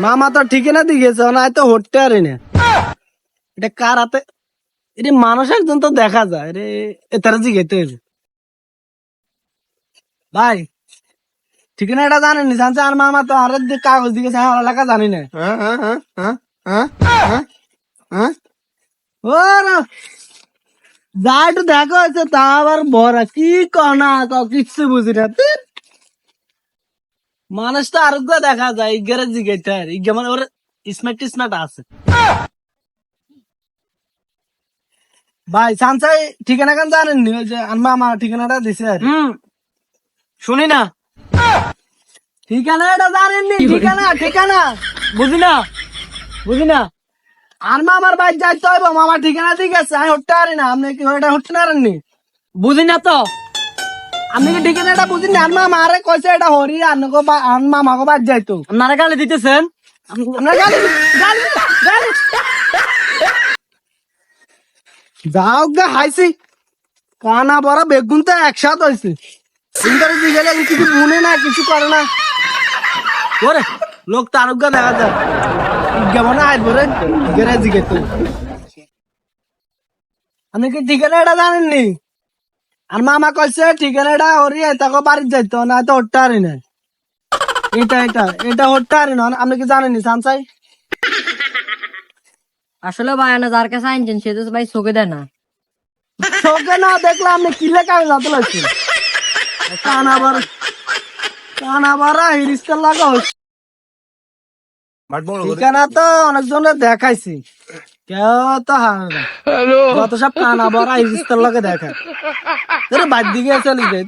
মামা তো ঠিকানা দিয়ে গেছে না তো হটতে পারি না। এটা কার হাতে? এটা মানুষ একজন তো দেখা যায় রে, এটার জিগেতে হয়েছে। ভাই ঠিকানা এটা জানেন নি? জানছে আর মামা তো আর কাগজ দিয়ে গেছে, আমার এলাকা জানি না। ও না, যা একটু দেখা হয়েছে তা আবার ভরা কি কনা কিচ্ছু বুঝি না। ধ্যাৎ। মানুষ তো আরোগ্য দেখা যায় ইগেরে জিগেতে আর ইগে মানে ওর স্মার্ট টিসমার্ট আছে। ভাই সানসাই ঠিকানা কেন জানেননি? ওই যে আর মামা ঠিকানাটা দিছে আর শুনি না। ঠিকানা এটা জানেননি? ঠিকানা ঠিকানা বুঝি না, বুঝি না। আর মামার বাড়ি যাইতে হইব, মামার ঠিকানা ঠিক আছে, আমি উঠতে পারি না। আপনি কি ওইটা উঠতে পারেননি? বুঝি না তো। আপনি কি ঠিকানাটা বুঝিনি? আর মামা আরে কইছে এটা হরি আর মামাকে বাদ যাইতো। আপনারা গালি দিতেছেন? আপনারা গালি গালি গালি যাও গা হাইছি। কানা বড় বেগুন তো একসাথে হয়েছে। ইন্টারভিউ গেলে কিছু বুনে না, কিছু করে না। ওরে লোক তো আরোগ্য দেখা যায় কেমন আসবো রে গ্যারেজি গেতে। আপনি কি ঠিকানাটা জানেননি? আর মামা কইছে ঠিকানাটা ওরি তাকে বাড়ি যাইতো না তো উঠতে পারি না। এটা এটা এটা উঠতে পারি না। আপনি কি জানেননি সানসাই? আসলে ভাই না যার কাছে আনছেন সে তো ভাই চোখে দেয় না। চোখে না দেখলে আপনি কি লেখা যাতে লাগছে? কানা বারা হিরিস্তার লাগা হচ্ছে। ঠিকানা তো অনেকজনের দেখাইছি, কেউ তো হারে না। যত সব কানা বড়া হিরিস্তার লাগে দেখায় বাদ দিকে চলে যায়।